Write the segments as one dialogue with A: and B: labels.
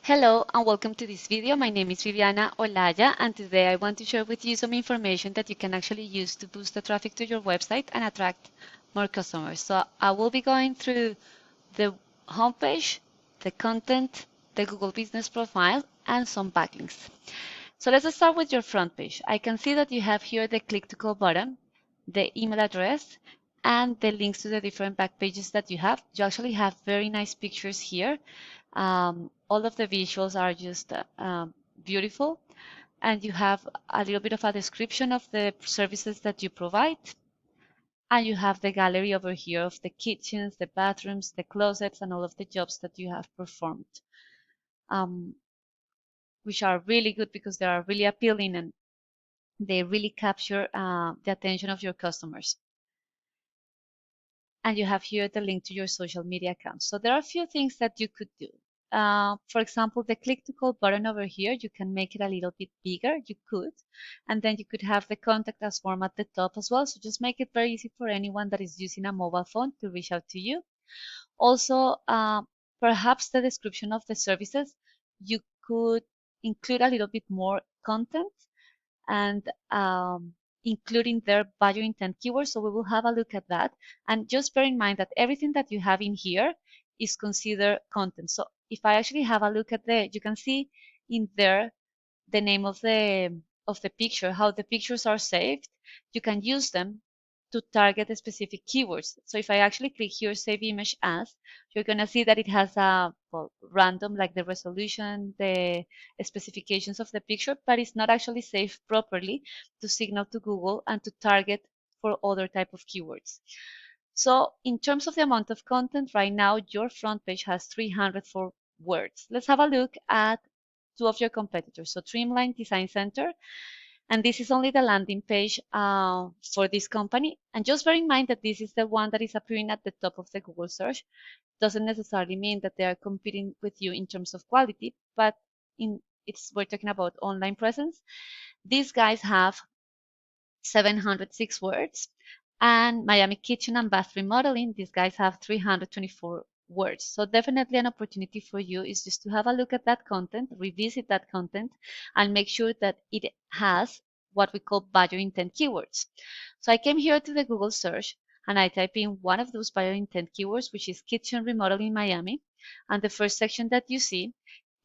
A: Hello and welcome to this video. My name is Viviana Olaya and today I want to share with you some information that you can actually use to boost the traffic to your website and attract more customers. So I will be going through the homepage, the content, the Google Business Profile, and some backlinks. So let's start with your front page. I can see that you have here the click to call button, the email address, and the links to the different back pages that you have. You actually have very nice pictures here. All of the visuals are just beautiful, and you have a little bit of a description of the services that you provide, and you have the gallery over here of the kitchens, the bathrooms, the closets, and all of the jobs that you have performed, which are really good because they are really appealing and they really capture the attention of your customers. And you have here the link to your social media accounts. So there are a few things that you could do. For example, the click to call button over here, you can make it a little bit bigger. You could, and then you could have the contact us form at the top as well. So just make it very easy for anyone that is using a mobile phone to reach out to you. Also, perhaps the description of the services, you could include a little bit more content and including their value intent keywords. So we will have a look at that. And just bear in mind that everything that you have in here is considered content. So if I actually have a look at you can see in there the name of the picture, how the pictures are saved. You can use them to target the specific keywords. So if I actually click here, save image as, you're going to see that it has a random, like the resolution, the specifications of the picture, but it's not actually saved properly to signal to Google and to target for other type of keywords. So in terms of the amount of content, right now your front page has 304 words. Let's have a look at two of your competitors. So Streamline Design Center, and this is only the landing page for this company. And just bear in mind that this is the one that is appearing at the top of the Google search. Doesn't necessarily mean that they are competing with you in terms of quality, but we're talking about online presence. These guys have 706 words, and Miami Kitchen and Bath Remodeling, these guys have 324 words. So definitely an opportunity for you is just to have a look at that content, revisit that content, and make sure that it has what we call value intent keywords. So I came here to the Google search and I type in one of those value intent keywords, which is kitchen remodeling Miami. And the first section that you see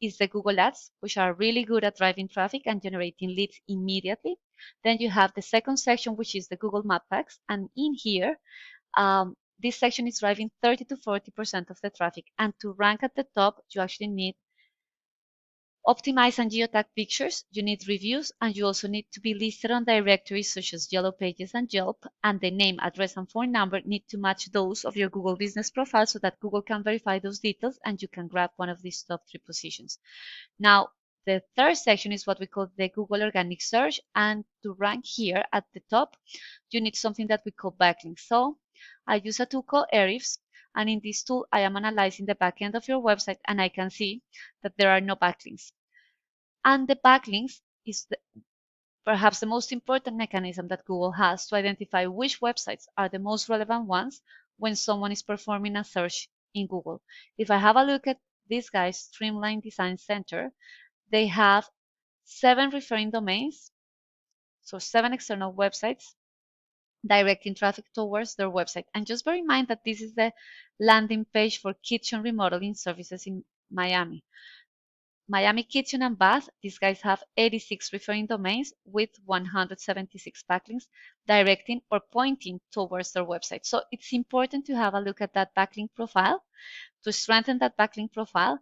A: is the Google Ads, which are really good at driving traffic and generating leads immediately. Then you have the second section, which is the Google Map Packs. And in here, this section is driving 30 to 40% of the traffic. And to rank at the top, you actually need optimize and geotag pictures, you need reviews, and you also need to be listed on directories such as Yellow Pages and Yelp, and the name, address, and phone number need to match those of your Google Business Profile so that Google can verify those details and you can grab one of these top 3 positions. Now, the third section is what we call the Google Organic Search, and to rank here at the top, you need something that we call backlinks. So I use a tool called Ahrefs, and in this tool, I am analyzing the backend of your website, and I can see that there are no backlinks. And the backlinks is perhaps the most important mechanism that Google has to identify which websites are the most relevant ones when someone is performing a search in Google. If I have a look at these guys, Streamline Design Center, they have 7 referring domains, so 7 external websites directing traffic towards their website. And just bear in mind that this is the landing page for kitchen remodeling services in Miami. Miami Kitchen and Bath, these guys have 86 referring domains with 176 backlinks directing or pointing towards their website. So it's important to have a look at that backlink profile, to strengthen that backlink profile,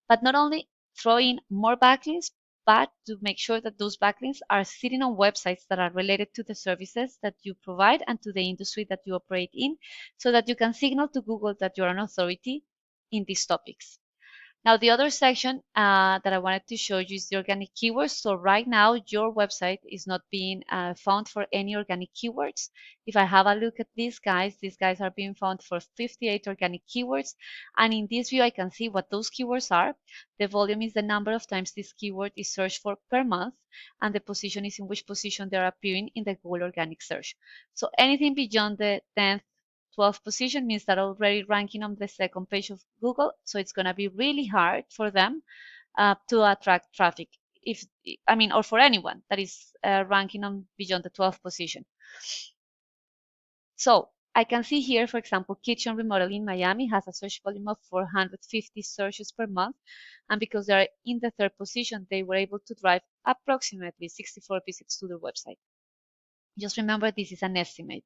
A: but not only throw in more backlinks, but to make sure that those backlinks are sitting on websites that are related to the services that you provide and to the industry that you operate in, so that you can signal to Google that you're an authority in these topics. Now, the other section that I wanted to show you is the organic keywords. So right now, your website is not being found for any organic keywords. If I have a look at these guys are being found for 58 organic keywords. And in this view, I can see what those keywords are. The volume is the number of times this keyword is searched for per month. And the position is in which position they're appearing in the Google organic search. So anything beyond the 10th, 12th position means that already ranking on the second page of Google, so it's going to be really hard for them to attract traffic. If I mean, or for anyone that is ranking on beyond the 12th position. So I can see here, for example, kitchen remodeling Miami has a search volume of 450 searches per month. And because they are in the 3rd position, they were able to drive approximately 64 visits to their website. Just remember, this is an estimate.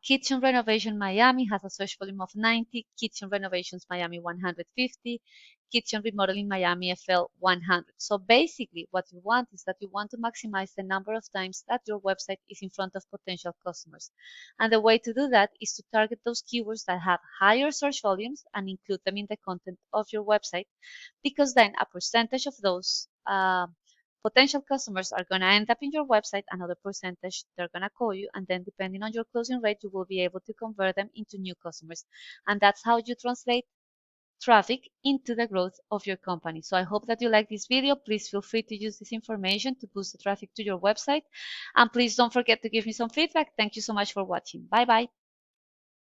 A: Kitchen renovation Miami has a search volume of 90, kitchen renovations Miami 150, kitchen remodeling Miami FL 100. So basically what you want is that you want to maximize the number of times that your website is in front of potential customers. And the way to do that is to target those keywords that have higher search volumes and include them in the content of your website, because then a percentage of those potential customers are going to end up in your website, another percentage they're going to call you, and then depending on your closing rate, you will be able to convert them into new customers. And that's how you translate traffic into the growth of your company. So I hope that you like this video. Please feel free to use this information to boost the traffic to your website. And please don't forget to give me some feedback. Thank you so much for watching. Bye bye.